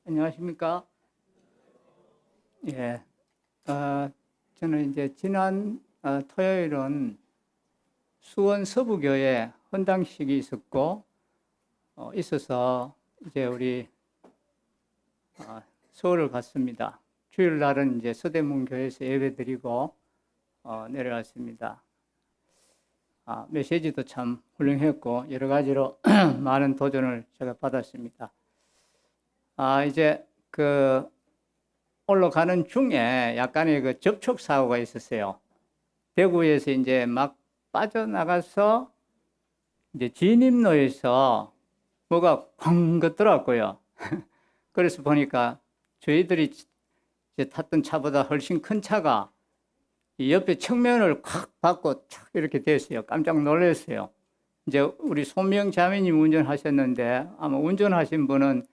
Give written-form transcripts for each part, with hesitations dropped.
안녕하십니까? 예. 저는 이제 지난 토요일은 수원 서부교회 헌당식이 있어서 이제 우리 서울을 갔습니다. 주일날은 이제 서대문 교회에서 예배드리고 내려왔습니다. 메시지도 참 훌륭했고 여러 가지로 많은 도전을 제가 받았습니다. 이제 올라가는 중에 약간의 그 접촉 사고가 있었어요. 대구에서 이제 막 빠져나가서 이제 진입로에서 뭐가 쾅 걷더라고요. 그래서 보니까 저희들이 이제 탔던 차보다 훨씬 큰 차가 이 옆에 측면을 콱 받고 촥 이렇게 됐어요. 깜짝 놀랐어요. 이제 우리 소명 자매님 운전하셨는데 아마 운전하신 분은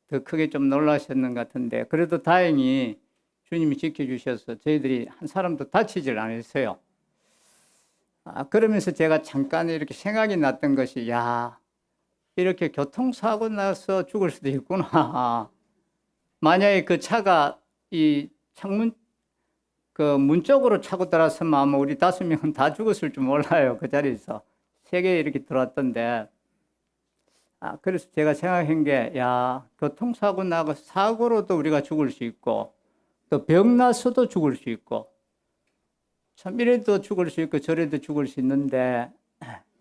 더 크게 좀 놀라셨는 것 같은데 그래도 다행히 주님이 지켜주셔서 저희들이 한 사람도 다치질 않았어요. 그러면서 제가 잠깐 이렇게 생각이 났던 것이 이렇게 교통사고 나서 죽을 수도 있구나. 만약에 그 차가 이 창문 문 쪽으로 차고 들어왔으면 아마 우리 5명은 다 죽었을 줄 몰라요. 그 자리에서 3개 이렇게 들어왔던데 그래서 제가 생각한 게 교통사고 나고 사고로도 우리가 죽을 수 있고 또 병 나서도 죽을 수 있고 참 이래도 죽을 수 있고 저래도 죽을 수 있는데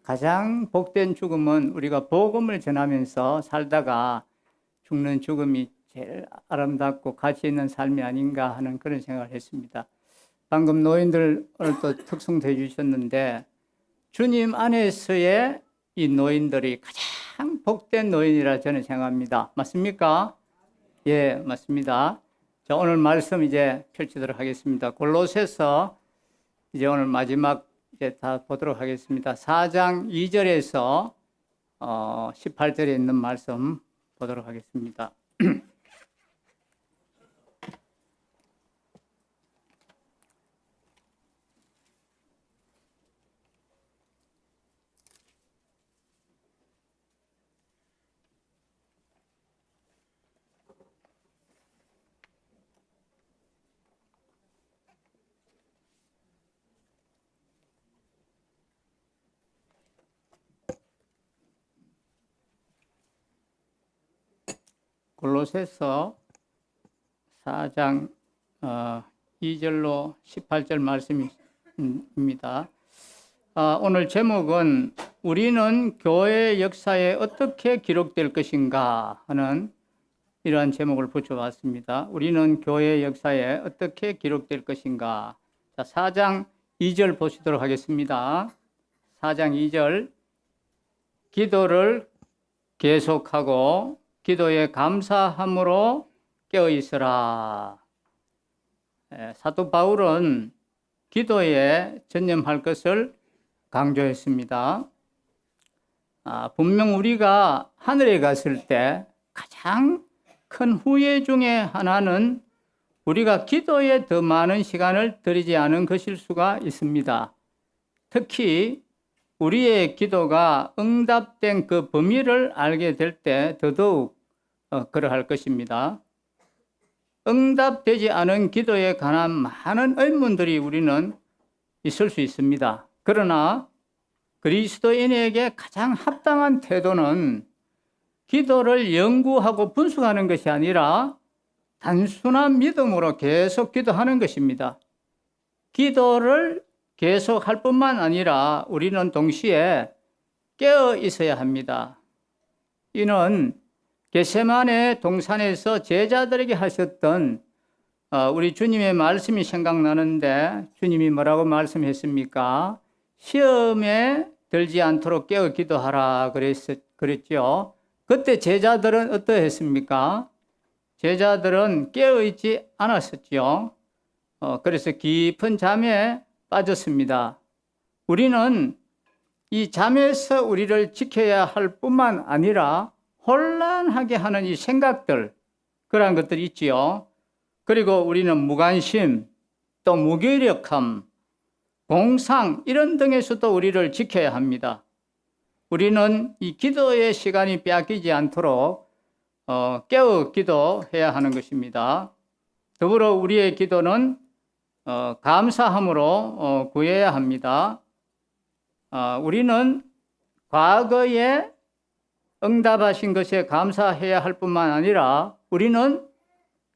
가장 복된 죽음은 우리가 복음을 전하면서 살다가 죽는 죽음이 제일 아름답고 가치 있는 삶이 아닌가 하는 그런 생각을 했습니다. 방금 노인들 오늘 또 특송도 해주셨는데 주님 안에서의 이 노인들이 가장 복된 노인이라 저는 생각합니다. 맞습니까? 예, 맞습니다. 자, 오늘 말씀 이제 펼치도록 하겠습니다. 골로새서 이제 오늘 마지막 이제 다 보도록 하겠습니다. 4장 2절에서 18절에 있는 말씀 보도록 하겠습니다. 골로새서 4장 2절로 18절 말씀입니다. 오늘 제목은 우리는 교회의 역사에 어떻게 기록될 것인가 하는 이러한 제목을 붙여봤습니다. 우리는 교회의 역사에 어떻게 기록될 것인가. 자, 4장 2절 보시도록 하겠습니다. 4장 2절 기도를 계속하고 기도에 감사함으로 깨어있으라. 사도 바울은 기도에 전념할 것을 강조했습니다. 분명 우리가 하늘에 갔을 때 가장 큰 후회 중에 하나는 우리가 기도에 더 많은 시간을 들이지 않은 것일 수가 있습니다. 특히 우리의 기도가 응답된 그 범위를 알게 될 때 더더욱 그러할 것입니다. 응답되지 않은 기도에 관한 많은 의문들이 우리는 있을 수 있습니다. 그러나 그리스도인에게 가장 합당한 태도는 기도를 연구하고 분석하는 것이 아니라 단순한 믿음으로 계속 기도하는 것입니다. 기도를 계속할 뿐만 아니라 우리는 동시에 깨어 있어야 합니다. 이는 겟세마네 동산에서 제자들에게 하셨던 우리 주님의 말씀이 생각나는데 주님이 뭐라고 말씀했습니까? 시험에 들지 않도록 깨어 기도하라 그랬죠. 그때 제자들은 어떠했습니까? 제자들은 깨어 있지 않았었죠. 그래서 깊은 잠에 빠졌습니다. 우리는 이 잠에서 우리를 지켜야 할 뿐만 아니라 혼란하게 하는 이 생각들, 그러한 것들이 있지요. 그리고 우리는 무관심, 또 무기력함, 공상 이런 등에서도 우리를 지켜야 합니다. 우리는 이 기도의 시간이 빼앗기지 않도록 깨어 기도해야 하는 것입니다. 더불어 우리의 기도는 감사함으로 구해야 합니다. 우리는 과거에 응답하신 것에 감사해야 할 뿐만 아니라 우리는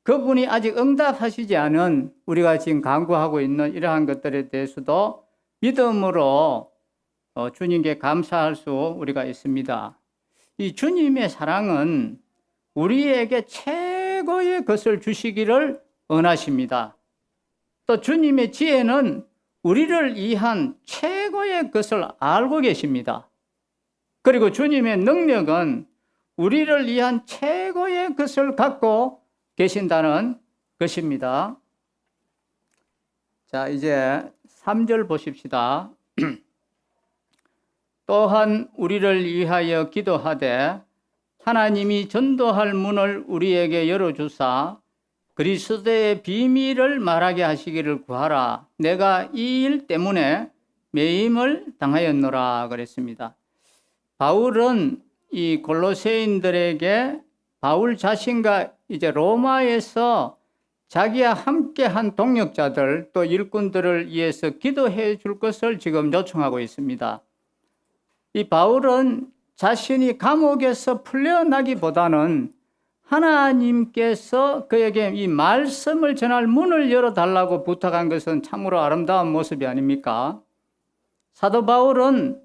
그분이 아직 응답하시지 않은 우리가 지금 간구하고 있는 이러한 것들에 대해서도 믿음으로 주님께 감사할 수 우리가 있습니다. 이 주님의 사랑은 우리에게 최고의 것을 주시기를 원하십니다. 또 주님의 지혜는 우리를 위한 최고의 것을 알고 계십니다. 그리고 주님의 능력은 우리를 위한 최고의 것을 갖고 계신다는 것입니다. 자, 이제 3절 보십시다. 또한 우리를 위하여 기도하되 하나님이 전도할 문을 우리에게 열어주사 그리스도의 비밀을 말하게 하시기를 구하라. 내가 이 일 때문에 매임을 당하였노라 그랬습니다. 바울은 이 골로새인들에게 바울 자신과 이제 로마에서 자기와 함께한 동역자들 또 일꾼들을 위해서 기도해 줄 것을 지금 요청하고 있습니다. 이 바울은 자신이 감옥에서 풀려나기보다는 하나님께서 그에게 이 말씀을 전할 문을 열어달라고 부탁한 것은 참으로 아름다운 모습이 아닙니까? 사도 바울은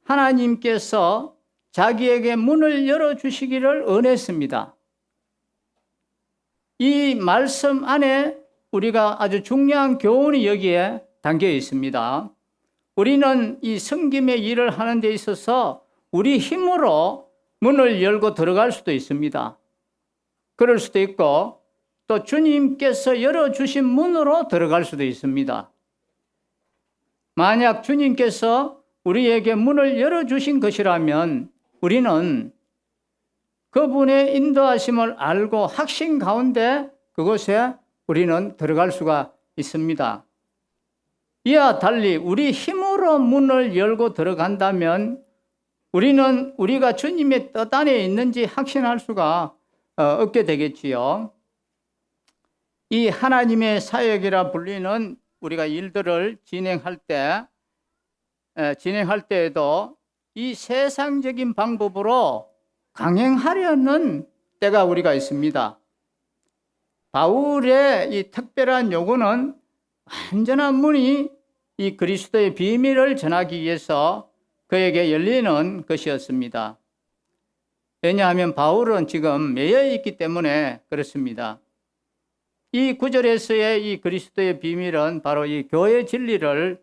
하나님께서 자기에게 문을 열어주시기를 원했습니다. 이 말씀 안에 우리가 아주 중요한 교훈이 여기에 담겨 있습니다. 우리는 이 섬김의 일을 하는 데 있어서 우리 힘으로 문을 열고 들어갈 수도 있습니다. 그럴 수도 있고 또 주님께서 열어주신 문으로 들어갈 수도 있습니다. 만약 주님께서 우리에게 문을 열어주신 것이라면 우리는 그분의 인도하심을 알고 확신 가운데 그곳에 우리는 들어갈 수가 있습니다. 이와 달리 우리 힘으로 문을 열고 들어간다면 우리는 우리가 주님의 뜻 안에 있는지 확신할 수가 없게 되겠지요. 이 하나님의 사역이라 불리는 우리가 일들을 진행할 때에도 이 세상적인 방법으로 강행하려는 때가 우리가 있습니다. 바울의 이 특별한 요구는 완전한 문이 이 그리스도의 비밀을 전하기 위해서 그에게 열리는 것이었습니다. 왜냐하면 바울은 지금 매여 있기 때문에 그렇습니다. 이 구절에서의 이 그리스도의 비밀은 바로 이 교회 진리를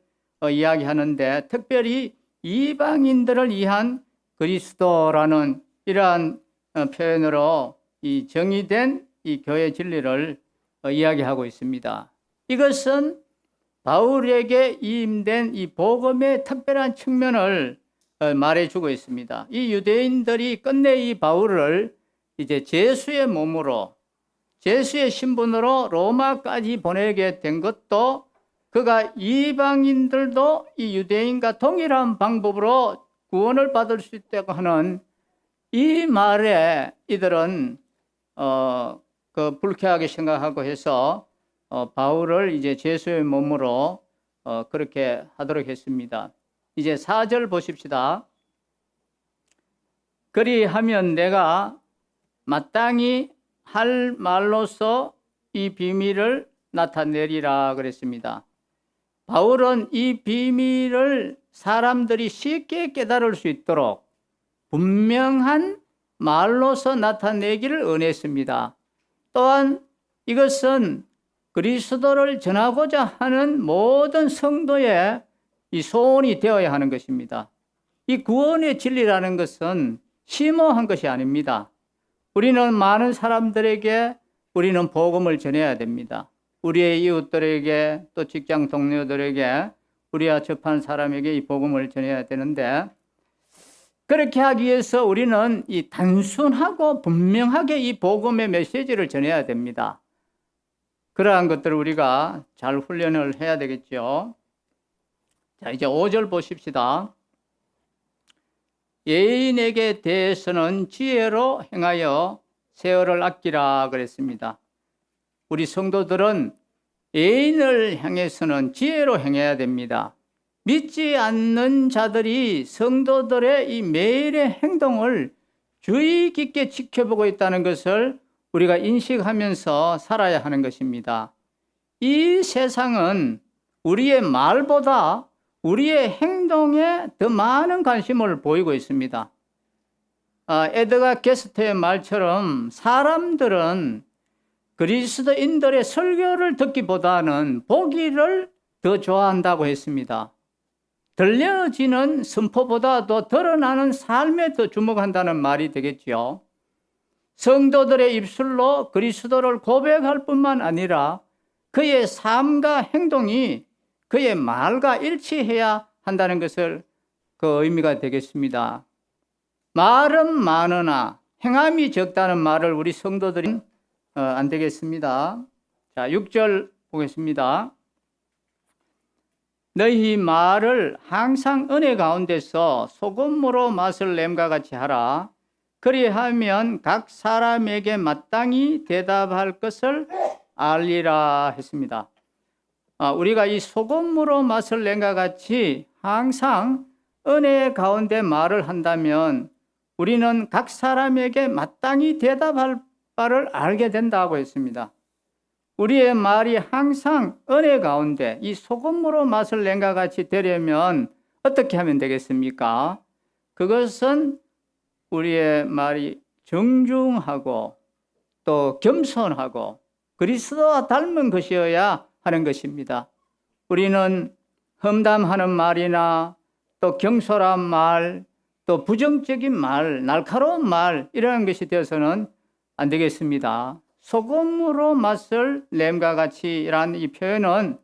이야기하는데 특별히 이방인들을 위한 그리스도라는 이러한 표현으로 이 정의된 이 교회 진리를 이야기하고 있습니다. 이것은 바울에게 임된 이 복음의 특별한 측면을 말해주고 있습니다. 이 유대인들이 끝내 이 바울을 이제 제수의 몸으로 제수의 신분으로 로마까지 보내게 된 것도 그가 이방인들도 이 유대인과 동일한 방법으로 구원을 받을 수 있다고 하는 이 말에 이들은 불쾌하게 생각하고 해서 바울을 이제 제수의 몸으로 그렇게 하도록 했습니다. 이제 4절 보십시다. 그리하면 내가 마땅히 할 말로서 이 비밀을 나타내리라 그랬습니다. 바울은 이 비밀을 사람들이 쉽게 깨달을 수 있도록 분명한 말로서 나타내기를 원했습니다. 또한 이것은 그리스도를 전하고자 하는 모든 성도의 이 소원이 되어야 하는 것입니다. 이 구원의 진리라는 것은 심오한 것이 아닙니다. 우리는 많은 사람들에게 우리는 복음을 전해야 됩니다. 우리의 이웃들에게 또 직장 동료들에게 우리와 접한 사람에게 이 복음을 전해야 되는데 그렇게 하기 위해서 우리는 이 단순하고 분명하게 이 복음의 메시지를 전해야 됩니다. 그러한 것들을 우리가 잘 훈련을 해야 되겠죠. 자, 이제 5절 보십시다. 예인에게 대해서는 지혜로 행하여 세월을 아끼라 그랬습니다. 우리 성도들은 애인을 향해서는 지혜로 행해야 됩니다. 믿지 않는 자들이 성도들의 이 매일의 행동을 주의 깊게 지켜보고 있다는 것을 우리가 인식하면서 살아야 하는 것입니다. 이 세상은 우리의 말보다 우리의 행동에 더 많은 관심을 보이고 있습니다. 에드가 게스트의 말처럼 사람들은 그리스도인들의 설교를 듣기보다는 보기를 더 좋아한다고 했습니다. 들려지는 선포보다도 드러나는 삶에 더 주목한다는 말이 되겠죠. 성도들의 입술로 그리스도를 고백할 뿐만 아니라 그의 삶과 행동이 그의 말과 일치해야 한다는 것을 그 의미가 되겠습니다. 말은 많으나 행함이 적다는 말을 우리 성도들은 안 되겠습니다. 자, 6절 보겠습니다. 너희 말을 항상 은혜 가운데서 소금으로 맛을 냄과 같이 하라. 그리하면 각 사람에게 마땅히 대답할 것을 알리라 했습니다. 우리가 이 소금으로 맛을 낸과 같이 항상 은혜 가운데 말을 한다면 우리는 각 사람에게 마땅히 대답할 바를 알게 된다고 했습니다. 우리의 말이 항상 은혜 가운데 이 소금으로 맛을 낸과 같이 되려면 어떻게 하면 되겠습니까? 그것은 우리의 말이 정중하고 또 겸손하고 그리스도와 닮은 것이어야 하는 것입니다. 우리는 험담하는 말이나 또 경솔한 말, 또 부정적인 말, 날카로운 말 이런 것이 되어서는 안 되겠습니다. 소금으로 맛을 냄과 같이라는 이 표현은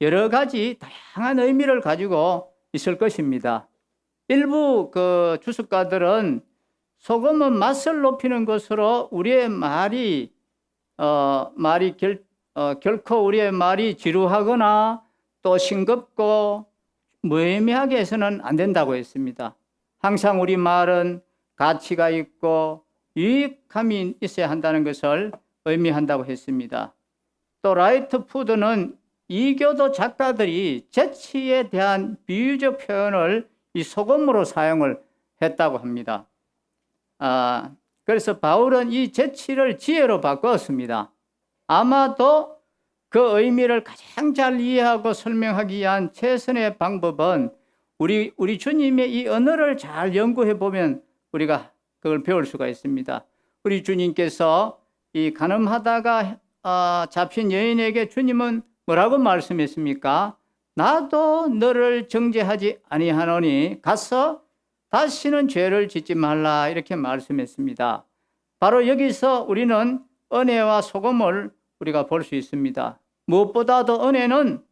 여러 가지 다양한 의미를 가지고 있을 것입니다. 일부 그 주석가들은 소금은 맛을 높이는 것으로 우리의 말이 결코 우리의 말이 지루하거나 또 싱겁고 무의미하게 해서는 안 된다고 했습니다. 항상 우리 말은 가치가 있고 유익함이 있어야 한다는 것을 의미한다고 했습니다. 또 라이트 푸드는 이교도 작가들이 재치에 대한 비유적 표현을 이 소금으로 사용을 했다고 합니다. 그래서 바울은 이 재치를 지혜로 바꾸었습니다. 아마도 그 의미를 가장 잘 이해하고 설명하기 위한 최선의 방법은 우리 주님의 이 언어를 잘 연구해 보면 우리가 그걸 배울 수가 있습니다. 우리 주님께서 이 간음하다가 잡힌 여인에게 주님은 뭐라고 말씀했습니까? 나도 너를 정죄하지 아니하노니 가서 다시는 죄를 짓지 말라 이렇게 말씀했습니다. 바로 여기서 우리는 은혜와 소금을 우리가 볼 수 있습니다. 무엇보다도 은혜는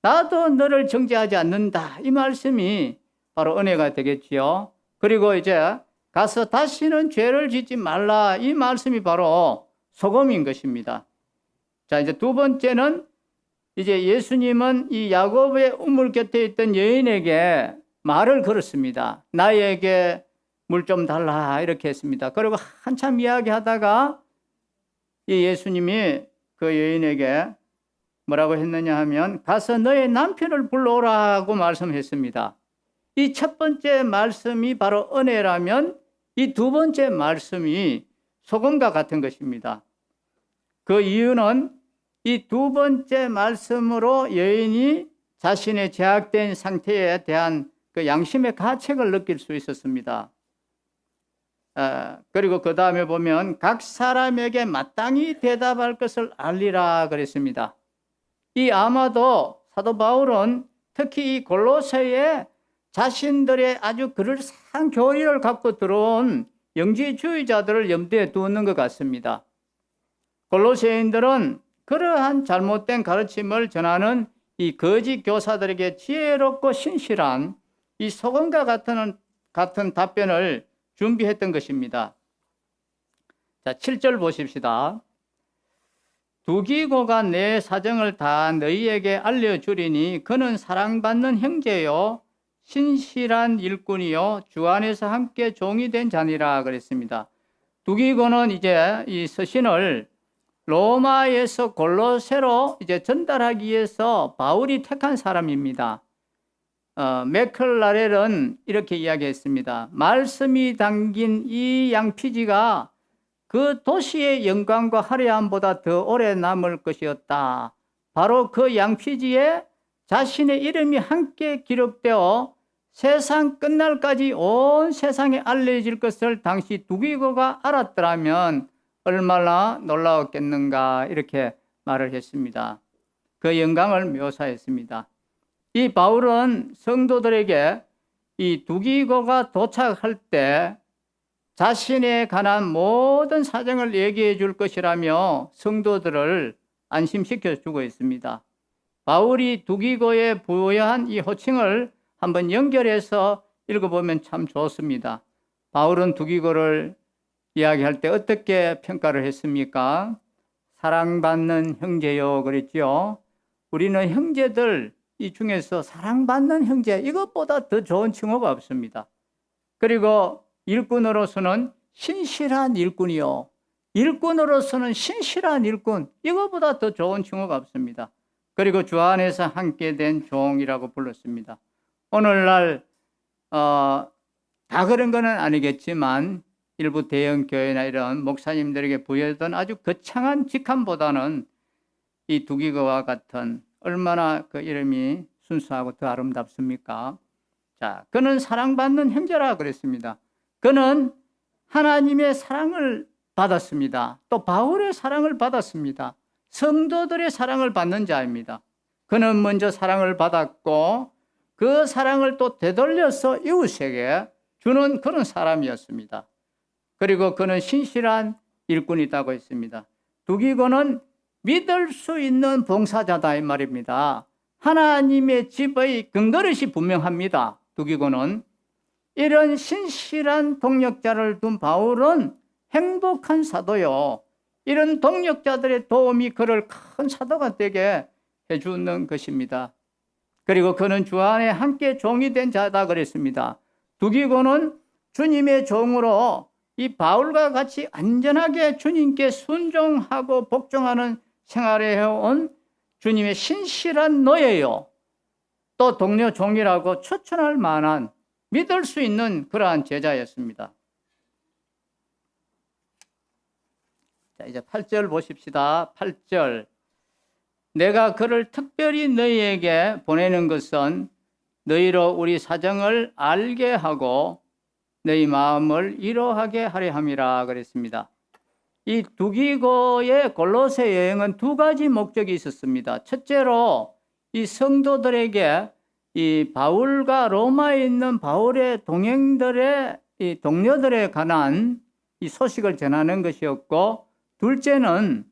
나도 너를 정죄하지 않는다 이 말씀이 바로 은혜가 되겠지요. 그리고 이제 가서 다시는 죄를 짓지 말라 이 말씀이 바로 소금인 것입니다. 자, 이제 두 번째는 이제 예수님은 이 야곱의 우물 곁에 있던 여인에게 말을 걸었습니다. 나에게 물 좀 달라 이렇게 했습니다. 그리고 한참 이야기하다가 이 예수님이 그 여인에게 뭐라고 했느냐 하면 가서 너의 남편을 불러오라고 말씀했습니다. 이 첫 번째 말씀이 바로 은혜라면 이 두 번째 말씀이 소금과 같은 것입니다. 그 이유는 이 두 번째 말씀으로 여인이 자신의 제약된 상태에 대한 그 양심의 가책을 느낄 수 있었습니다. 그리고 그 다음에 보면 각 사람에게 마땅히 대답할 것을 알리라 그랬습니다. 이 아마도 사도 바울은 특히 이 골로새에 자신들의 아주 그럴싸한 교리를 갖고 들어온 영지주의자들을 염두에 두는 것 같습니다. 골로새인들은 그러한 잘못된 가르침을 전하는 이 거짓 교사들에게 지혜롭고 신실한 이 소금과 같은 답변을 준비했던 것입니다. 자, 7절 보십시다. 두기고가 내 사정을 다 너희에게 알려주리니 그는 사랑받는 형제요 신실한 일꾼이요 주 안에서 함께 종이 된 자니라 그랬습니다. 두기고는 이제 이 서신을 로마에서 골로새로 이제 전달하기 위해서 바울이 택한 사람입니다. 맥클라렐은 이렇게 이야기했습니다. 말씀이 담긴 이 양피지가 그 도시의 영광과 화려함보다 더 오래 남을 것이었다. 바로 그 양피지에 자신의 이름이 함께 기록되어 세상 끝날까지 온 세상에 알려질 것을 당시 두기고가 알았더라면 얼마나 놀라웠겠는가, 이렇게 말을 했습니다. 그 영광을 묘사했습니다. 이 바울은 성도들에게 이 두기고가 도착할 때 자신에 관한 모든 사정을 얘기해 줄 것이라며 성도들을 안심시켜 주고 있습니다. 바울이 두기고에 부여한 이 호칭을 한번 연결해서 읽어보면 참 좋습니다. 바울은 두기고를 이야기할 때 어떻게 평가를 했습니까? 사랑받는 형제요 그랬죠. 우리는 형제들 이 중에서 사랑받는 형제, 이것보다 더 좋은 칭호가 없습니다. 그리고 일꾼으로서는 신실한 일꾼이요, 일꾼으로서는 신실한 일꾼, 이것보다 더 좋은 칭호가 없습니다. 그리고 주 안에서 함께 된 종이라고 불렀습니다. 오늘날 다 그런 건 아니겠지만 일부 대형 교회나 이런 목사님들에게 부여했던 아주 거창한 직함보다는 이 두기고와 같은, 얼마나 그 이름이 순수하고 더 아름답습니까? 자, 그는 사랑받는 형제라 그랬습니다. 그는 하나님의 사랑을 받았습니다. 또 바울의 사랑을 받았습니다. 성도들의 사랑을 받는 자입니다. 그는 먼저 사랑을 받았고 그 사랑을 또 되돌려서 이웃에게 주는 그런 사람이었습니다. 그리고 그는 신실한 일꾼이라고 했습니다. 두기고는 믿을 수 있는 봉사자다 이 말입니다. 하나님의 집의 근거릇이 분명합니다. 두기고는 이런 신실한 동력자를 둔 바울은 행복한 사도요, 이런 동력자들의 도움이 그를 큰 사도가 되게 해주는 것입니다. 그리고 그는 주 안에 함께 종이 된 자다 그랬습니다. 두기고는 주님의 종으로 이 바울과 같이 안전하게 주님께 순종하고 복종하는 생활을 해온 주님의 신실한 노예요, 또 동료 종이라고 추천할 만한, 믿을 수 있는 그러한 제자였습니다. 자, 이제 8절 보십시다. 8절. 내가 그를 특별히 너희에게 보내는 것은 너희로 우리 사정을 알게 하고 너희 마음을 위로하게 하려 함이라 그랬습니다. 이 두기고의 골로새 여행은 두 가지 목적이 있었습니다. 첫째로 이 성도들에게 이 바울과 로마에 있는 바울의 동행들의 이 동료들에 관한 이 소식을 전하는 것이었고, 둘째는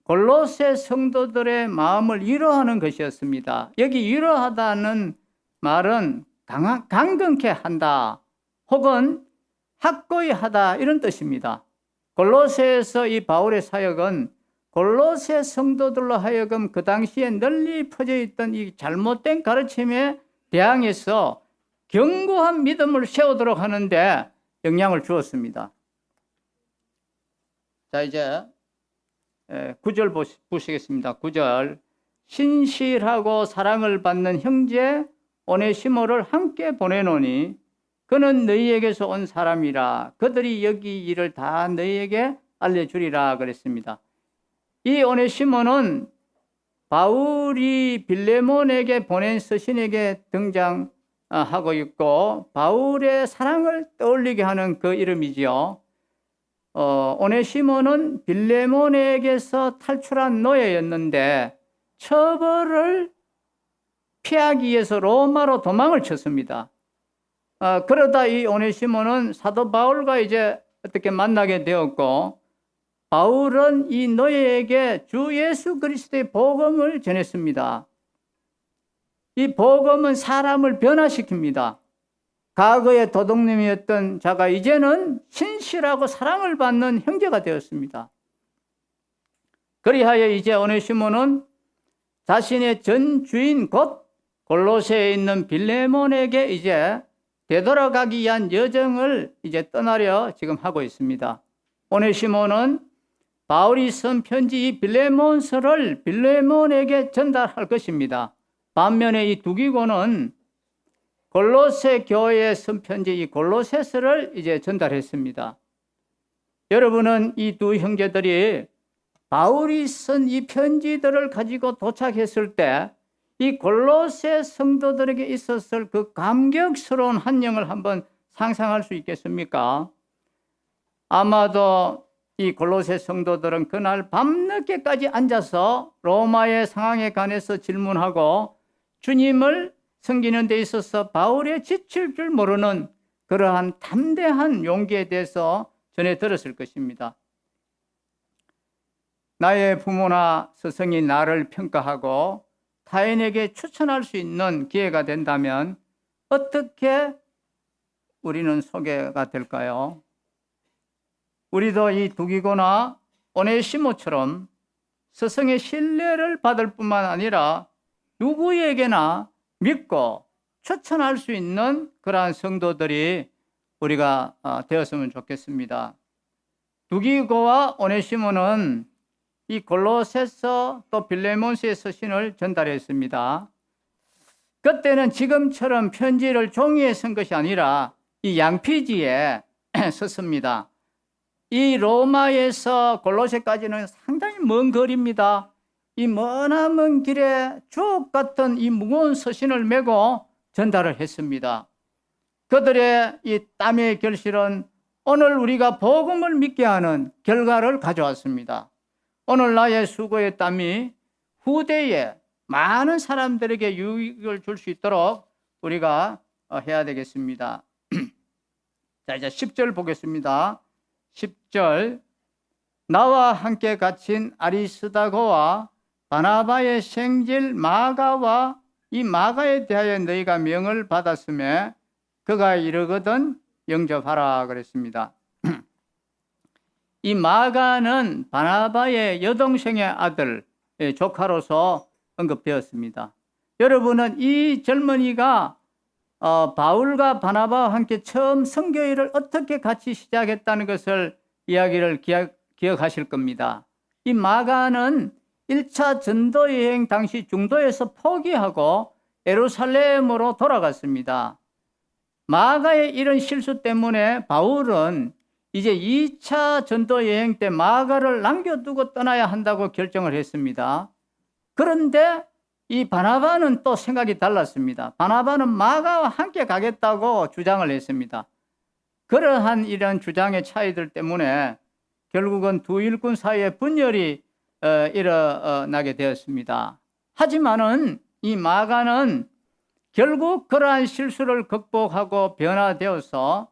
골로새 성도들의 마음을 위로하는 것이었습니다. 여기 위로하다는 말은 강건케 한다 혹은 확고히 하다 이런 뜻입니다. 골로새에서 이 바울의 사역은 골로새 성도들로 하여금 그 당시에 널리 퍼져 있던 이 잘못된 가르침에 대항해서 견고한 믿음을 세우도록 하는데 영향을 주었습니다. 자, 이제 9절 보시겠습니다. 9절. 신실하고 사랑을 받는 형제 오네시모를 함께 보내노니 그는 너희에게서 온 사람이라 그들이 여기 일을 다 너희에게 알려주리라 그랬습니다. 이 오네시모는 바울이 빌레몬에게 보낸 서신에게 등장하고 있고 바울의 사랑을 떠올리게 하는 그 이름이지요. 오네시모는 빌레몬에게서 탈출한 노예였는데 처벌을 피하기 위해서 로마로 도망을 쳤습니다. 그러다 이 오네시모는 사도 바울과 이제 어떻게 만나게 되었고, 바울은 이 노예에게 주 예수 그리스도의 복음을 전했습니다. 이 복음은 사람을 변화시킵니다. 과거의 도둑놈이었던 자가 이제는 신실하고 사랑을 받는 형제가 되었습니다. 그리하여 이제 오네시모는 자신의 전 주인 곧 골로새에 있는 빌레몬에게 이제 되돌아가기 위한 여정을 이제 떠나려 지금 하고 있습니다. 오네시모는 바울이 쓴 편지 이 빌레몬서를 빌레몬에게 전달할 것입니다. 반면에 이 두기고는 골로새 교회에 쓴 편지 이 골로새서를 이제 전달했습니다. 여러분은 이 두 형제들이 바울이 쓴 이 편지들을 가지고 도착했을 때 이 골로새 성도들에게 있었을 그 감격스러운 한영을 한번 상상할 수 있겠습니까? 아마도 이 골로새 성도들은 그날 밤늦게까지 앉아서 로마의 상황에 관해서 질문하고 주님을 섬기는 데 있어서 바울의 지칠 줄 모르는 그러한 담대한 용기에 대해서 전해 들었을 것입니다. 나의 부모나 스승이 나를 평가하고 타인에게 추천할 수 있는 기회가 된다면 어떻게 우리는 소개가 될까요? 우리도 이 두기고나 오네시모처럼 스승의 신뢰를 받을 뿐만 아니라 누구에게나 믿고 추천할 수 있는 그러한 성도들이 우리가 되었으면 좋겠습니다. 두기고와 오네시모는 이 골로새서 또 빌레몬서의 서신을 전달했습니다. 그때는 지금처럼 편지를 종이에 쓴 것이 아니라 이 양피지에 썼습니다. 이 로마에서 골로새까지는 상당히 먼 거리입니다. 이 머나먼 길에 주옥 같은 이 무거운 서신을 메고 전달을 했습니다. 그들의 이 땀의 결실은 오늘 우리가 복음을 믿게 하는 결과를 가져왔습니다. 오늘 나의 수고의 땀이 후대에 많은 사람들에게 유익을 줄 수 있도록 우리가 해야 되겠습니다. 자, 이제 10절 보겠습니다. 10절, 나와 함께 갇힌 아리스다고와 바나바의 생질 마가와 이 마가에 대하여 너희가 명을 받았으며 그가 이르거든 영접하라 그랬습니다. 이 마가는 바나바의 여동생의 아들, 조카로서 언급되었습니다. 여러분은 이 젊은이가 바울과 바나바와 함께 처음 선교일을 어떻게 같이 시작했다는 것을 이야기를 기억하실 겁니다. 이 마가는 1차 전도 여행 당시 중도에서 포기하고 예루살렘으로 돌아갔습니다. 마가의 이런 실수 때문에 바울은 이제 2차 전도 여행 때 마가를 남겨두고 떠나야 한다고 결정을 했습니다. 그런데 이 바나바는 또 생각이 달랐습니다. 바나바는 마가와 함께 가겠다고 주장을 했습니다. 그러한 이런 주장의 차이들 때문에 결국은 두 일꾼 사이에 분열이 일어나게 되었습니다. 하지만은 이 마가는 결국 그러한 실수를 극복하고 변화되어서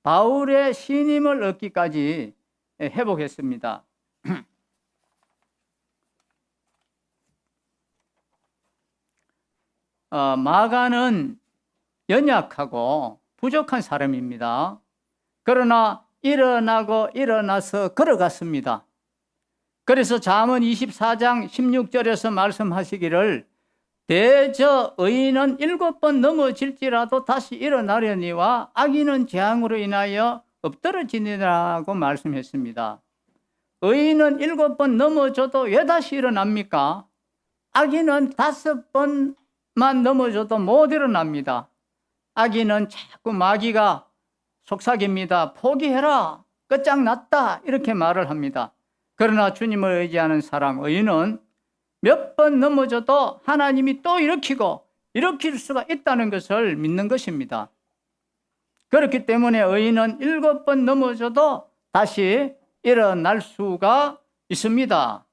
바울의 신임을 얻기까지 회복했습니다. 마가는 연약하고 부족한 사람입니다. 그러나 일어나서 걸어갔습니다. 그래서 잠언 24장 16절에서 말씀하시기를 대저 의인은 7번 넘어질지라도 다시 일어나려니와 악인은 재앙으로 인하여 엎드러지니라고 말씀했습니다. 의인은 7번 넘어져도 왜 다시 일어납니까? 악인은 5번만 넘어져도 못 일어납니다. 악인은 자꾸 마귀가 속삭입니다. 포기해라, 끝장났다, 이렇게 말을 합니다. 그러나 주님을 의지하는 사람 의인은 몇 번 넘어져도 하나님이 또 일으킬 수가 있다는 것을 믿는 것입니다. 그렇기 때문에 의인은 7번 넘어져도 다시 일어날 수가 있습니다.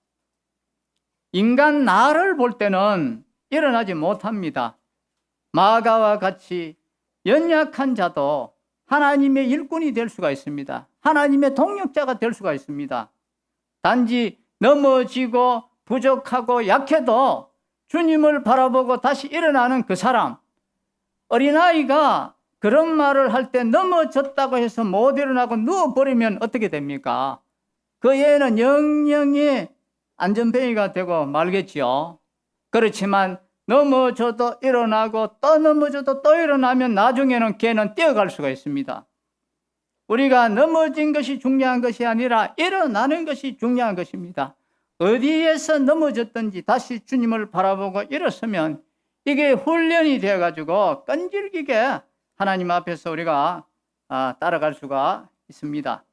인간 나를 볼 때는 일어나지 못합니다. 마가와 같이 연약한 자도 하나님의 일꾼이 될 수가 있습니다. 하나님의 동력자가 될 수가 있습니다. 단지 넘어지고 부족하고 약해도 주님을 바라보고 다시 일어나는 그 사람, 어린아이가 그런 말을 할 때 넘어졌다고 해서 못 일어나고 누워버리면 어떻게 됩니까? 그 애는 영영이 안전뱅이가 되고 말겠지요. 그렇지만 넘어져도 일어나고 또 넘어져도 또 일어나면 나중에는 걔는 뛰어갈 수가 있습니다. 우리가 넘어진 것이 중요한 것이 아니라 일어나는 것이 중요한 것입니다. 어디에서 넘어졌든지 다시 주님을 바라보고 일어서면 이게 훈련이 되어가지고 끈질기게 하나님 앞에서 우리가 따라갈 수가 있습니다.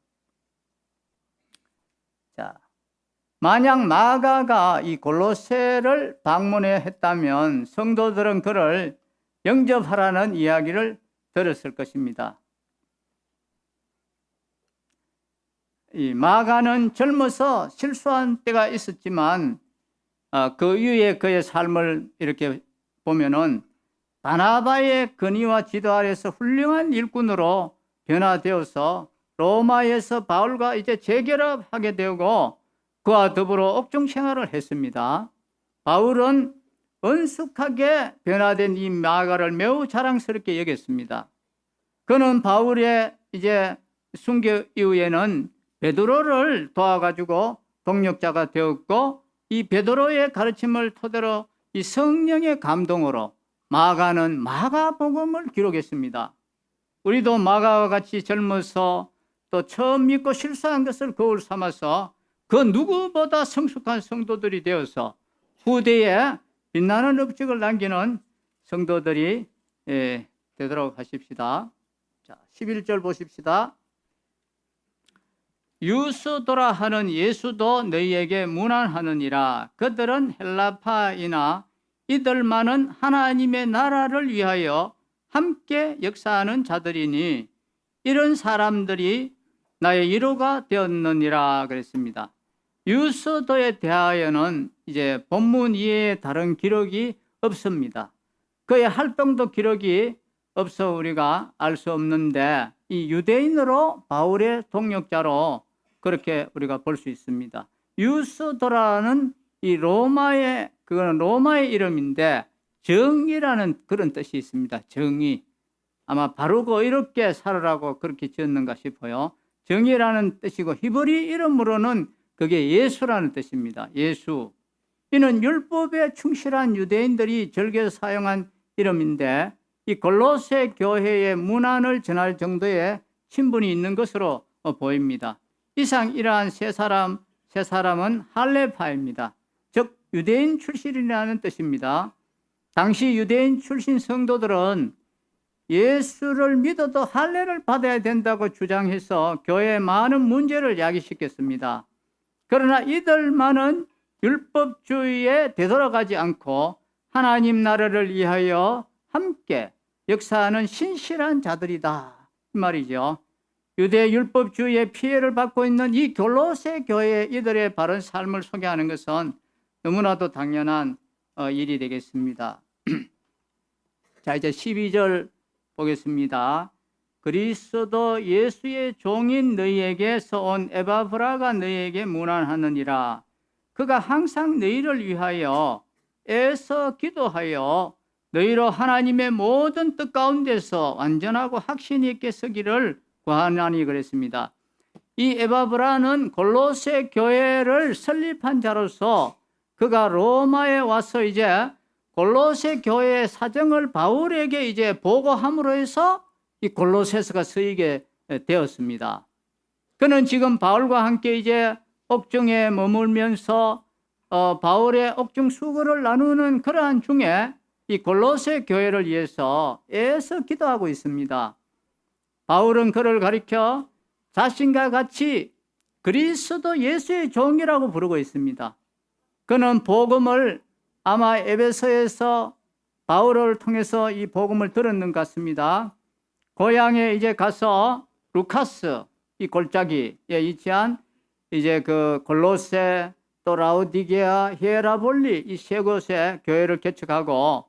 자, 만약 마가가 이 골로새를 방문해 했다면 성도들은 그를 영접하라는 이야기를 들었을 것입니다. 이 마가는 젊어서 실수한 때가 있었지만 그 이후에 그의 삶을 이렇게 보면은 바나바의 건의와 지도 아래서 훌륭한 일꾼으로 변화되어서 로마에서 바울과 이제 재결합하게 되고 그와 더불어 옥중 생활을 했습니다. 바울은 은숙하게 변화된 이 마가를 매우 자랑스럽게 여겼습니다. 그는 바울의 이제 순교 이후에는 베드로를 도와가지고 동력자가 되었고 이 베드로의 가르침을 토대로 이 성령의 감동으로 마가는 마가복음을 기록했습니다. 우리도 마가와 같이 젊어서 또 처음 믿고 실수한 것을 거울 삼아서 그 누구보다 성숙한 성도들이 되어서 후대에 빛나는 업적을 남기는 성도들이 되도록 하십시다. 자, 11절 보십시다. 유스도라 하는 예수도 너희에게 문안하느니라. 그들은 헬라파이나 이들만은 하나님의 나라를 위하여 함께 역사하는 자들이니 이런 사람들이 나의 위로가 되었느니라 그랬습니다. 유스도에 대하여는 이제 본문 이외에 다른 기록이 없습니다. 그의 활동도 기록이 없어 우리가 알 수 없는데 이 유대인으로 바울의 동역자로 그렇게 우리가 볼 수 있습니다. 유스도라는 이 그거는 로마의 이름인데 정의라는 그런 뜻이 있습니다. 정의. 아마 바르고 이롭게 살으라고 그렇게 지었는가 싶어요. 정의라는 뜻이고 히브리 이름으로는 그게 예수라는 뜻입니다. 예수. 이는 율법에 충실한 유대인들이 즐겨 사용한 이름인데 이 골로새 교회의 문안을 전할 정도의 신분이 있는 것으로 보입니다. 이상 이러한 세 사람은 할례파입니다. 즉 유대인 출신이라는 뜻입니다. 당시 유대인 출신 성도들은 예수를 믿어도 할례를 받아야 된다고 주장해서 교회의 많은 문제를 야기시켰습니다. 그러나 이들만은 율법주의에 되돌아가지 않고 하나님 나라를 위하여 함께 역사하는 신실한 자들이다 이 말이죠. 유대 율법주의의 피해를 받고 있는 이 골로새 교회 이들의 바른 삶을 소개하는 것은 너무나도 당연한 일이 되겠습니다. 자, 이제 12절 보겠습니다. 그리스도 예수의 종인 너희에게서 온 에바브라가 너희에게 문안하느니라. 그가 항상 너희를 위하여 애써 기도하여 너희로 하나님의 모든 뜻 가운데서 완전하고 확신 있게 서기를 구하나니 그랬습니다. 이 에바브라는 골로새 교회를 설립한 자로서 그가 로마에 와서 이제 골로새 교회의 사정을 바울에게 이제 보고함으로 해서 이 골로새서가 쓰이게 되었습니다. 그는 지금 바울과 함께 이제 옥중에 머물면서 바울의 옥중 수고를 나누는 그러한 중에 이 골로새 교회를 위해서 애써 기도하고 있습니다. 바울은 그를 가리켜 자신과 같이 그리스도 예수의 종이라고 부르고 있습니다. 그는 복음을 아마 에베소에서 바울을 통해서 이 복음을 들었는 것 같습니다. 고향에 이제 가서 루카스 이 골짜기에 위치한 이제 그 골로새 또 라우디게아 히에라볼리 이 세 곳에 교회를 개척하고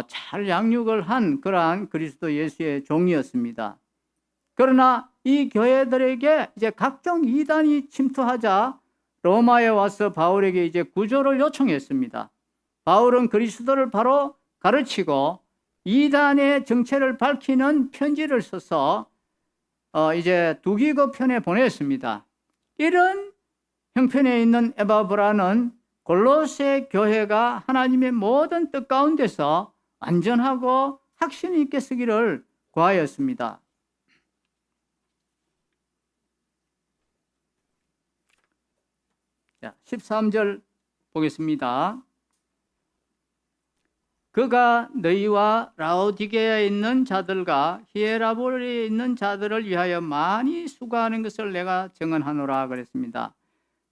잘 양육을 한 그러한 그리스도 예수의 종이었습니다. 그러나 이 교회들에게 이제 각종 이단이 침투하자 로마에 와서 바울에게 이제 구조를 요청했습니다. 바울은 그리스도를 바로 가르치고 이단의 정체를 밝히는 편지를 써서 이제 두기고 편에 보냈습니다. 이런 형편에 있는 에바브라는 골로새 교회가 하나님의 모든 뜻 가운데서 안전하고 확신 있게 쓰기를 구하였습니다. 자, 13절 보겠습니다. 그가 너희와 라오디게아에 있는 자들과 히에라볼에 있는 자들을 위하여 많이 수고하는 것을 내가 증언하노라 그랬습니다.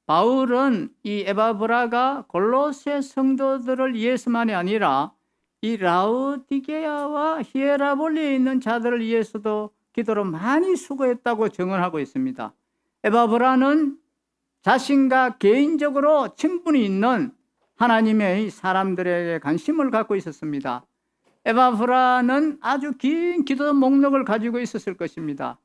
바울은 이 에바브라가 골로새 성도들을 위해서만이 아니라 이 라오디게아와 히에라볼에 있는 자들을 위해서도 기도로 많이 수고했다고 증언하고 있습니다. 에바브라는 자신과 개인적으로 친분이 있는 하나님의 사람들에게 관심을 갖고 있었습니다. 에바브라는 아주 긴 기도 목록을 가지고 있었을 것입니다.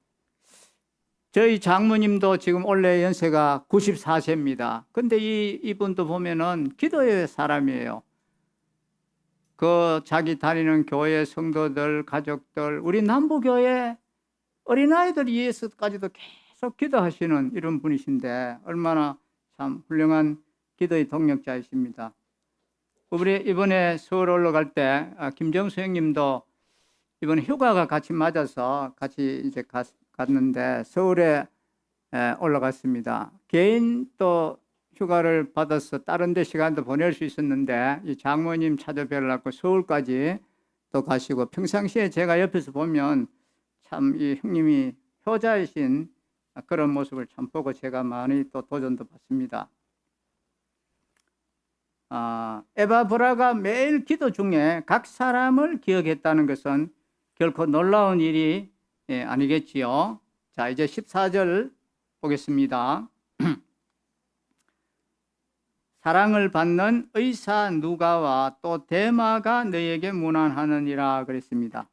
저희 장모님도 지금 올해 연세가 94세입니다. 근데 이분도 보면은 기도의 사람이에요. 그 자기 다니는 교회 성도들, 가족들, 우리 남부교회 어린아이들 위해서까지도 계속 기도하시는 이런 분이신데 얼마나 참 훌륭한 기도의 동력자이십니다. 우리 이번에 서울 올라갈 때 김정수 형님도 이번에 휴가가 같이 맞아서 같이 이제 갔는데 서울에 올라갔습니다. 개인 또 휴가를 받아서 다른 데 시간도 보낼 수 있었는데 이 장모님 찾아뵈려고 서울까지 또 가시고, 평상시에 제가 옆에서 보면 참 이 형님이 효자이신 그런 모습을 참 보고 제가 많이 또 도전도 받습니다. 에바브라가 매일 기도 중에 각 사람을 기억했다는 것은 결코 놀라운 일이 아니겠지요. 자, 이제 14절 보겠습니다. 사랑을 받는 의사 누가와 또 데마가 너희에게 문안하느니라 그랬습니다.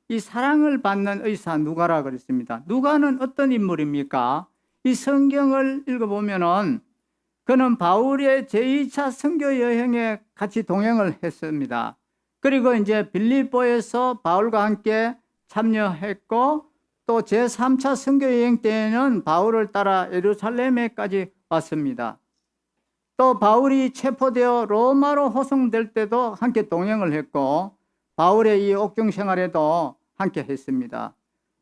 이 사랑을 받는 의사 누가라 그랬습니다. 누가는 어떤 인물입니까? 이 성경을 읽어보면은 그는 바울의 제2차 선교 여행에 같이 동행을 했습니다. 그리고 이제 빌립보에서 바울과 함께 참여했고, 또 제3차 선교 여행 때에는 바울을 따라 예루살렘에까지 왔습니다. 또 바울이 체포되어 로마로 호송될 때도 함께 동행을 했고, 바울의 이 옥중 생활에도 함께 했습니다.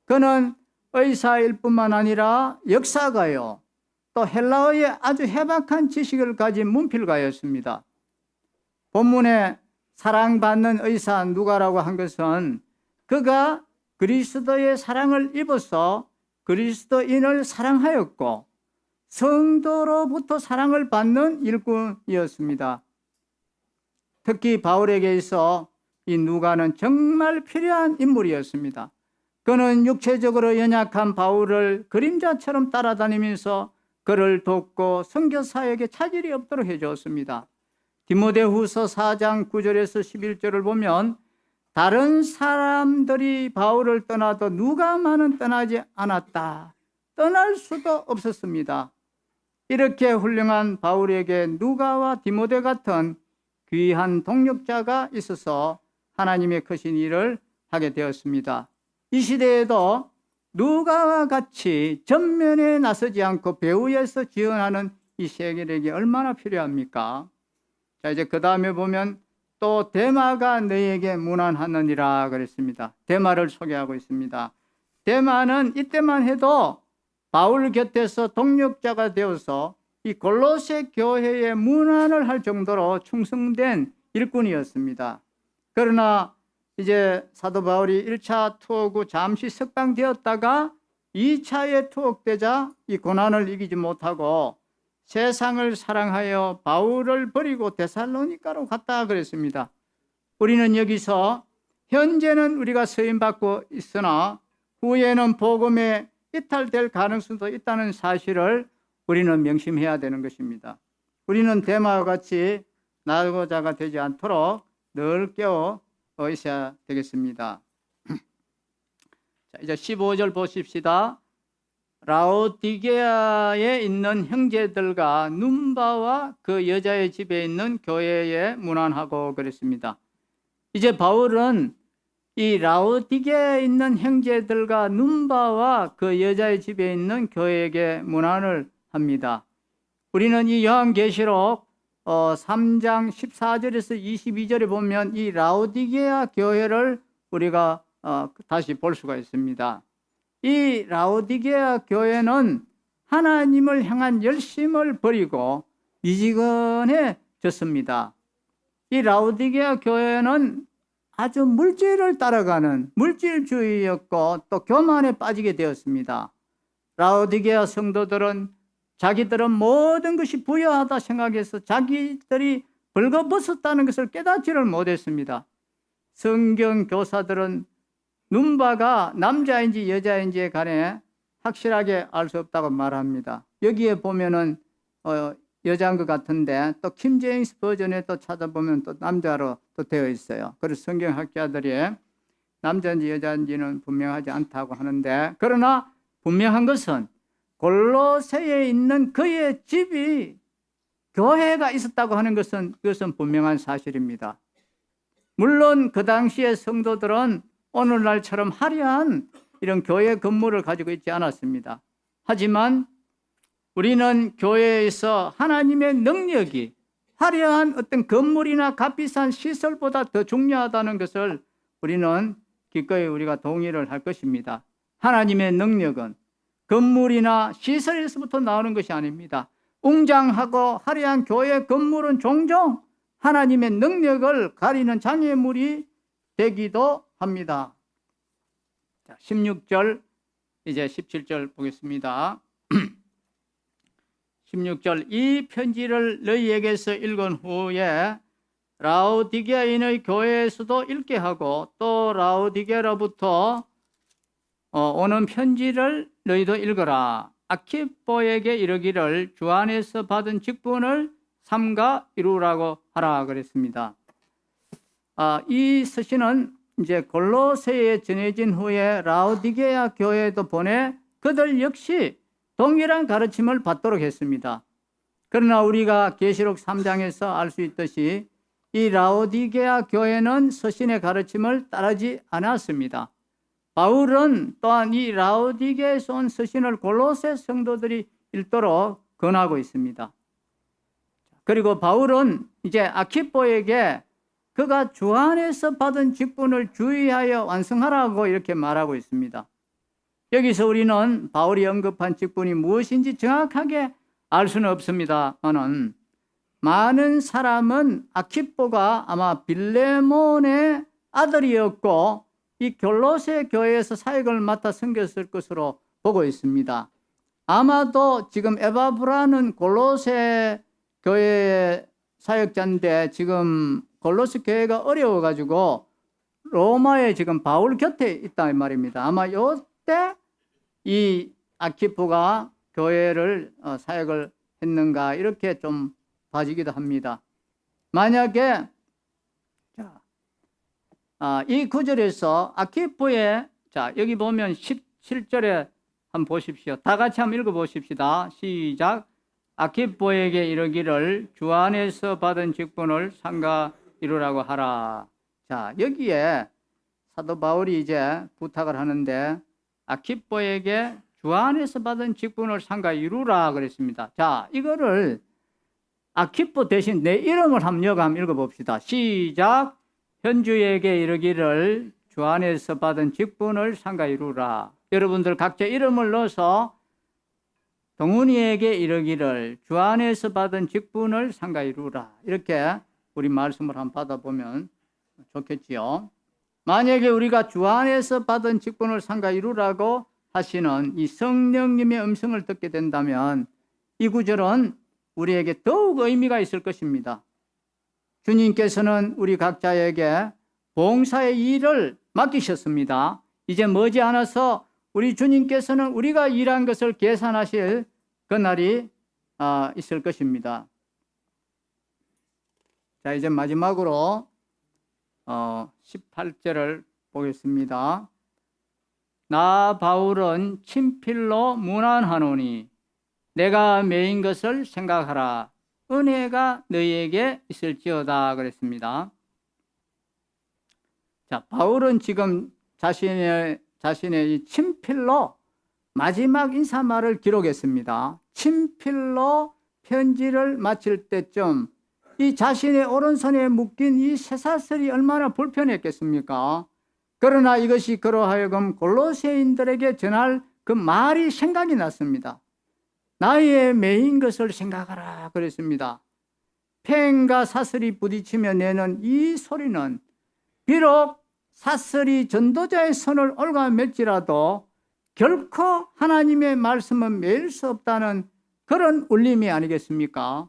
그는 의사일 뿐만 아니라 역사가요, 또 헬라어의 아주 해박한 지식을 가진 문필가였습니다. 본문에 사랑받는 의사 누가라고 한 것은 그가 그리스도의 사랑을 입어서 그리스도인을 사랑하였고 성도로부터 사랑을 받는 일꾼이었습니다. 특히 바울에게 있어 이 누가는 정말 필요한 인물이었습니다. 그는 육체적으로 연약한 바울을 그림자처럼 따라다니면서 그를 돕고 선교 사역에 차질이 없도록 해주었습니다. 디모데후서 4장 9절에서 11절을 보면 다른 사람들이 바울을 떠나도 누가만은 떠나지 않았다. 떠날 수도 없었습니다. 이렇게 훌륭한 바울에게 누가와 디모데 같은 귀한 동력자가 있어서 하나님의 크신 일을 하게 되었습니다. 이 시대에도 누가와 같이 전면에 나서지 않고 배후에서 지원하는 이 세계력이 얼마나 필요합니까? 자, 이제 그 다음에 보면 또 데마가 너희에게 문안하느니라 그랬습니다. 데마를 소개하고 있습니다. 데마는 이때만 해도 바울 곁에서 동력자가 되어서 이 골로새 교회에 문안을 할 정도로 충성된 일꾼이었습니다. 그러나 이제 사도 바울이 1차 투옥 후 잠시 석방되었다가 2차에 투옥되자 이 고난을 이기지 못하고 세상을 사랑하여 바울을 버리고 데살로니가로 갔다 그랬습니다. 우리는 여기서 현재는 우리가 서임받고 있으나 후에는 복음에 이탈될 가능성도 있다는 사실을 우리는 명심해야 되는 것입니다. 우리는 데마와 같이 낙오자가 되지 않도록 늘 깨어 있어야 되겠습니다. 자, 이제 15절 보십시다. 라오디게아에 있는 형제들과 num바와 그 여자의 집에 있는 교회에 문안하고 그랬습니다. 이제 바울은 이 라오디게아에 있는 형제들과 num바와 그 여자의 집에 있는 교회에게 문안을 합니다. 우리는 이 요한계시록 3장 14절에서 22절에 보면 이 라오디게아 교회를 우리가 다시 볼 수가 있습니다. 이 라오디게아 교회는 하나님을 향한 열심을 버리고 미지근해졌습니다. 이 라오디게아 교회는 아주 물질을 따라가는 물질주의였고 또 교만에 빠지게 되었습니다. 라오디게아 성도들은 자기들은 모든 것이 부유하다 생각해서 자기들이 벌거벗었다는 것을 깨닫지를 못했습니다. 성경 교사들은 눈바가 남자인지 여자인지에 관해 확실하게 알 수 없다고 말합니다. 여기에 보면은 여자인 것 같은데 또 킹제임스 버전에 또 찾아보면 또 남자로 또 되어 있어요. 그래서 성경학자들이 남자인지 여자인지는 분명하지 않다고 하는데, 그러나 분명한 것은 골로새에 있는 그의 집이 교회가 있었다고 하는 것은 그것은 분명한 사실입니다. 물론 그 당시의 성도들은 오늘날처럼 화려한 이런 교회 건물을 가지고 있지 않았습니다. 하지만 우리는 교회에서 하나님의 능력이 화려한 어떤 건물이나 값비싼 시설보다 더 중요하다는 것을 우리는 기꺼이 우리가 동의를 할 것입니다. 하나님의 능력은 건물이나 시설에서부터 나오는 것이 아닙니다. 웅장하고 화려한 교회 건물은 종종 하나님의 능력을 가리는 장애물이 되기도 합니다. 16절 이제 17절 보겠습니다. 16절 이 편지를 너희에게서 읽은 후에 라오디게아인의 교회에서도 읽게 하고 또 라오디게아로부터 오는 편지를 너희도 읽어라. 아키포에게 이르기를 주 안에서 받은 직분을 삼가 이루라고 하라 그랬습니다. 이 서신은 이제 골로새에 전해진 후에 라오디게아 교회에도 보내 그들 역시 동일한 가르침을 받도록 했습니다. 그러나 우리가 계시록 3장에서 알 수 있듯이 이 라오디게아 교회는 서신의 가르침을 따르지 않았습니다. 바울은 또한 이 라오디게아에서 온 서신을 골로새 성도들이 읽도록 권하고 있습니다. 그리고 바울은 이제 아키포에게 그가 주 안에서 받은 직분을 주의하여 완성하라고 이렇게 말하고 있습니다. 여기서 우리는 바울이 언급한 직분이 무엇인지 정확하게 알 수는 없습니다만은 많은 사람은 아키포가 아마 빌레몬의 아들이었고 이 골로새 교회에서 사역을 맡아 섬겼을 것으로 보고 있습니다. 아마도 지금 에바브라는 골로새 교회의 사역자인데 지금 골로새 교회가 어려워가지고 로마에 지금 바울 곁에 있다 말입니다. 아마 이때 이 아키포가 교회를 사역을 했는가 이렇게 좀 봐지기도 합니다. 만약에 이 구절에서 아키포의 여기 보면 17절에 한번 보십시오. 다 같이 한번 읽어보십시다. 시작. 아키포에게 이르기를 주 안에서 받은 직분을 삼가 이루라고 하라. 자, 여기에 사도 바울이 이제 부탁을 하는데 아키포에게 주 안에서 받은 직분을 삼가 이루라 그랬습니다. 자, 이거를 아키포 대신 내 이름을 한번 읽어봅시다. 시작. 현주에게 이르기를 주 안에서 받은 직분을 삼가 이루라. 여러분들 각자 이름을 넣어서 동훈이에게 이르기를 주 안에서 받은 직분을 삼가 이루라. 이렇게 우리 말씀을 한번 받아보면 좋겠지요. 만약에 우리가 주 안에서 받은 직분을 삼가 이루라고 하시는 이 성령님의 음성을 듣게 된다면 이 구절은 우리에게 더욱 의미가 있을 것입니다. 주님께서는 우리 각자에게 봉사의 일을 맡기셨습니다. 이제 머지않아서 우리 주님께서는 우리가 일한 것을 계산하실 그날이 있을 것입니다. 자, 이제 마지막으로 18절을 보겠습니다. 나 바울은 친필로 문안하노니 내가 매인 것을 생각하라. 은혜가 너희에게 있을지어다 그랬습니다. 자, 바울은 지금 자신의 이 친필로 마지막 인사말을 기록했습니다. 친필로 편지를 마칠 때쯤 이 자신의 오른손에 묶인 이 쇠사슬이 얼마나 불편했겠습니까? 그러나 이것이 그로 하여금 골로새인들에게 전할 그 말이 생각이 났습니다. 나의 매인 것을 생각하라 그랬습니다. 팽과 사슬이 부딪히며 내는 이 소리는 비록 사슬이 전도자의 손을 갉아맬지라도 결코 하나님의 말씀은 매일 수 없다는 그런 울림이 아니겠습니까?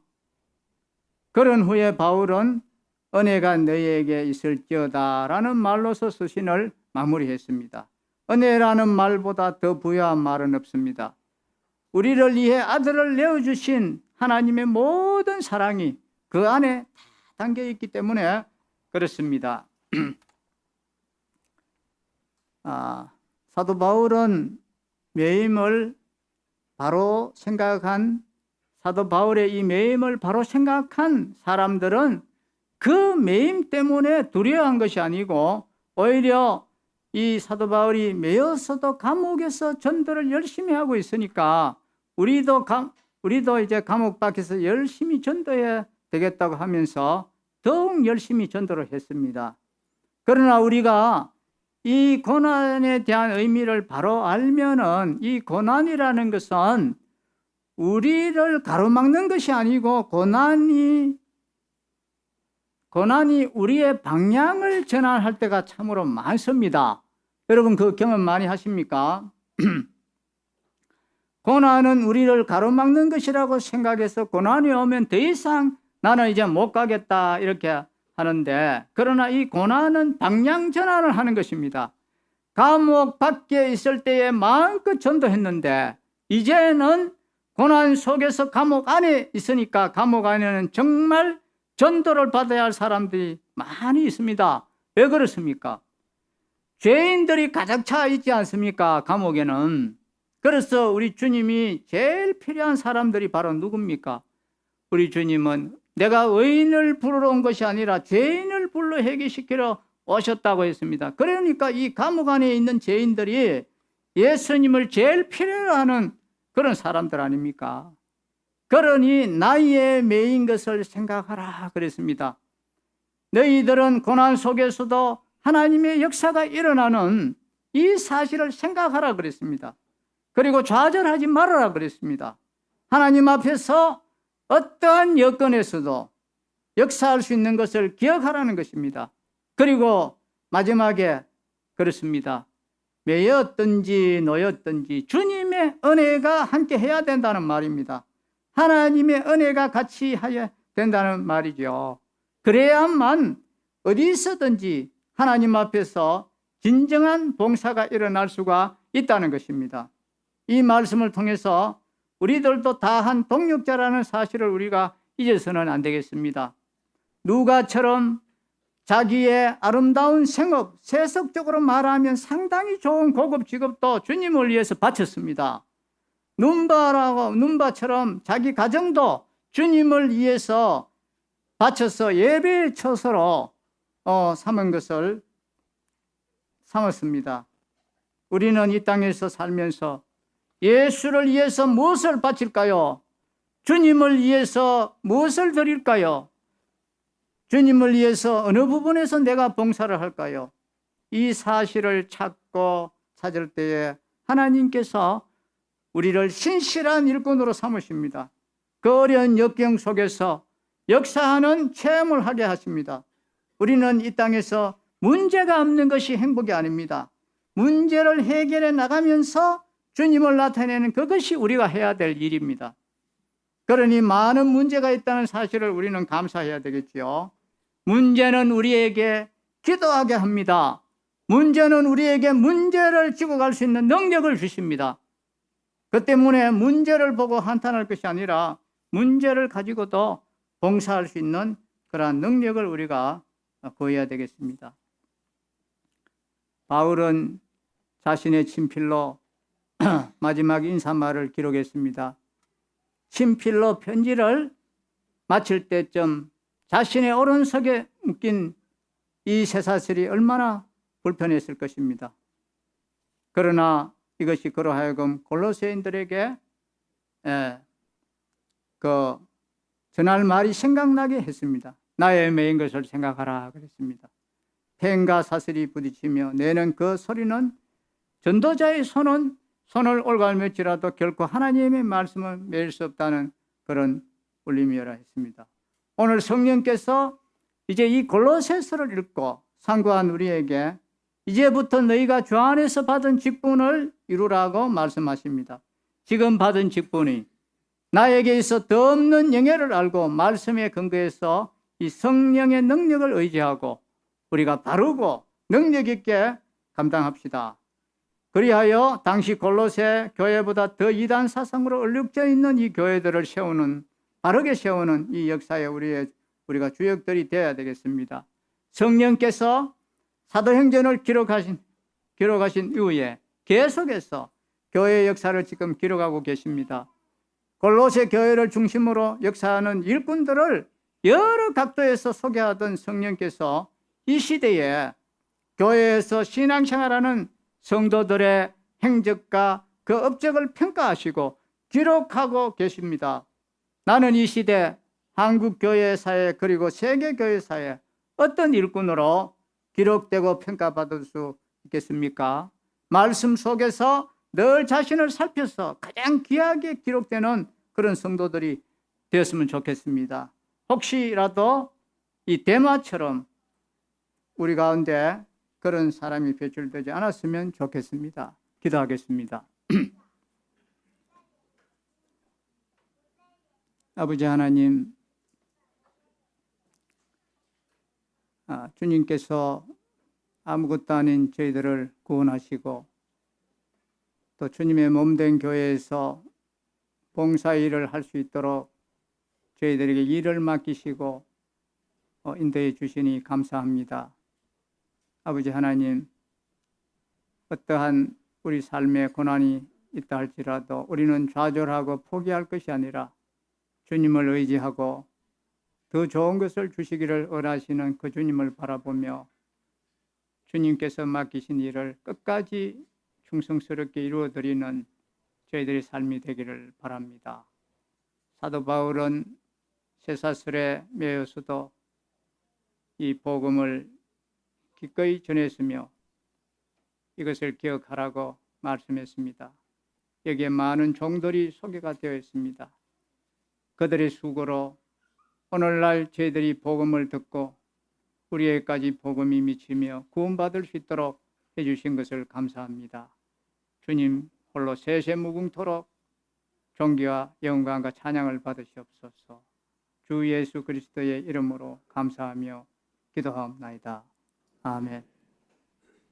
그런 후에 바울은 은혜가 너희에게 있을지어다 라는 말로서 서신을 마무리했습니다. 은혜라는 말보다 더 부유한 말은 없습니다. 우리를 위해 아들을 내어주신 하나님의 모든 사랑이 그 안에 다 담겨 있기 때문에 그렇습니다. 사도 바울은 매임을 바로 생각한 사도 바울의 이 매임을 바로 생각한 사람들은 그 매임 때문에 두려워한 것이 아니고 오히려 이 사도 바울이 매여서도 감옥에서 전도를 열심히 하고 있으니까 우리도 이제 감옥 밖에서 열심히 전도해야 되겠다고 하면서 더욱 열심히 전도를 했습니다. 그러나 우리가 이 고난에 대한 의미를 바로 알면은 이 고난이라는 것은 우리를 가로막는 것이 아니고 고난이 우리의 방향을 전환할 때가 참으로 많습니다. 여러분 그 경험 많이 하십니까? 고난은 우리를 가로막는 것이라고 생각해서 고난이 오면 더 이상 나는 이제 못 가겠다 이렇게 하는데, 그러나 이 고난은 방향 전환을 하는 것입니다. 감옥 밖에 있을 때에 마음껏 전도했는데 이제는 고난 속에서 감옥 안에 있으니까 감옥 안에는 정말 전도를 받아야 할 사람들이 많이 있습니다. 왜 그렇습니까? 죄인들이 가득 차 있지 않습니까? 감옥에는. 그래서 우리 주님이 제일 필요한 사람들이 바로 누굽니까? 우리 주님은 내가 의인을 부르러 온 것이 아니라 죄인을 불러 회개시키러 오셨다고 했습니다. 그러니까 이 감옥 안에 있는 죄인들이 예수님을 제일 필요로 하는 그런 사람들 아닙니까? 그러니 나의 매인 것을 생각하라 그랬습니다. 너희들은 고난 속에서도 하나님의 역사가 일어나는 이 사실을 생각하라 그랬습니다. 그리고 좌절하지 말아라 그랬습니다. 하나님 앞에서 어떠한 여건에서도 역사할 수 있는 것을 기억하라는 것입니다. 그리고 마지막에 그렇습니다. 매였든지 노였든지 주님의 은혜가 함께 해야 된다는 말입니다. 하나님의 은혜가 같이 해야 된다는 말이죠. 그래야만 어디서든지 하나님 앞에서 진정한 봉사가 일어날 수가 있다는 것입니다. 이 말씀을 통해서 우리들도 다한 동력자라는 사실을 우리가 잊어서는 안 되겠습니다. 누가처럼 자기의 아름다운 생업, 세속적으로 말하면 상당히 좋은 고급 직업도 주님을 위해서 바쳤습니다. 눈바처럼 자기 가정도 주님을 위해서 바쳐서 예배의 처소로 삼았습니다. 우리는 이 땅에서 살면서 예수를 위해서 무엇을 바칠까요? 주님을 위해서 무엇을 드릴까요? 주님을 위해서 어느 부분에서 내가 봉사를 할까요? 이 사실을 찾을 때에 하나님께서 우리를 신실한 일꾼으로 삼으십니다. 그 어려운 역경 속에서 역사하는 체험을 하게 하십니다. 우리는 이 땅에서 문제가 없는 것이 행복이 아닙니다. 문제를 해결해 나가면서 주님을 나타내는 그것이 우리가 해야 될 일입니다. 그러니 많은 문제가 있다는 사실을 우리는 감사해야 되겠지요. 문제는 우리에게 기도하게 합니다. 문제는 우리에게 문제를 지고 갈 수 있는 능력을 주십니다. 그 때문에 문제를 보고 한탄할 것이 아니라 문제를 가지고도 봉사할 수 있는 그러한 능력을 우리가 구해야 되겠습니다. 바울은 자신의 친필로 마지막 인사말을 기록했습니다. 친필로 편지를 마칠 때쯤 자신의 오른손에 묶인 이 쇠사슬이 얼마나 불편했을 것입니다. 그러나 이것이 그로 하여금 골로새인들에게 전할 말이 생각나게 했습니다. 나의 매인 것을 생각하라 그랬습니다. 팽과 사슬이 부딪히며 내는 그 소리는 전도자의 손은 손을 올갈매질라도 결코 하나님의 말씀을 매일 수 없다는 그런 울림이라 했습니다. 오늘 성령께서 이제 이 골로새서를 읽고 상고한 우리에게 이제부터 너희가 주 안에서 받은 직분을 이루라고 말씀하십니다. 지금 받은 직분이 나에게 있어 더 없는 영예를 알고 말씀에 근거해서 이 성령의 능력을 의지하고 우리가 바르고 능력 있게 감당합시다. 그리하여 당시 골로새 교회보다 더 이단 사상으로 얼룩져 있는 이 교회들을 세우는, 바르게 세우는 이 역사에 우리가 주역들이 되어야 되겠습니다. 성령께서 사도행전을 기록하신 이후에 계속해서 교회의 역사를 지금 기록하고 계십니다. 골로새 교회를 중심으로 역사하는 일꾼들을 여러 각도에서 소개하던 성령께서 이 시대에 교회에서 신앙생활하는 성도들의 행적과 그 업적을 평가하시고 기록하고 계십니다. 나는 이 시대 한국 교회 사회 그리고 세계 교회 사회 어떤 일꾼으로 기록되고 평가받을 수 있겠습니까? 말씀 속에서 늘 자신을 살펴서 가장 귀하게 기록되는 그런 성도들이 되었으면 좋겠습니다. 혹시라도 이 데마처럼 우리 가운데 그런 사람이 배출되지 않았으면 좋겠습니다. 기도하겠습니다. 아버지 하나님, 주님께서 아무것도 아닌 저희들을 구원하시고 또 주님의 몸된 교회에서 봉사 일을 할 수 있도록 저희들에게 일을 맡기시고 인도해 주시니 감사합니다. 아버지 하나님, 어떠한 우리 삶의 고난이 있다 할지라도 우리는 좌절하고 포기할 것이 아니라 주님을 의지하고 더 좋은 것을 주시기를 원하시는 그 주님을 바라보며 주님께서 맡기신 일을 끝까지 충성스럽게 이루어드리는 저희들의 삶이 되기를 바랍니다. 사도 바울은 쇠사슬에 매여서도 이 복음을 기꺼이 전했으며 이것을 기억하라고 말씀했습니다. 여기에 많은 종들이 소개가 되어 있습니다. 그들의 수고로 오늘날 저희들이 복음을 듣고 우리에게까지 복음이 미치며 구원받을 수 있도록 해주신 것을 감사합니다. 주님 홀로 세세무궁토록 존귀와 영광과 찬양을 받으시옵소서. 주 예수 그리스도의 이름으로 감사하며 기도하옵나이다. 아멘.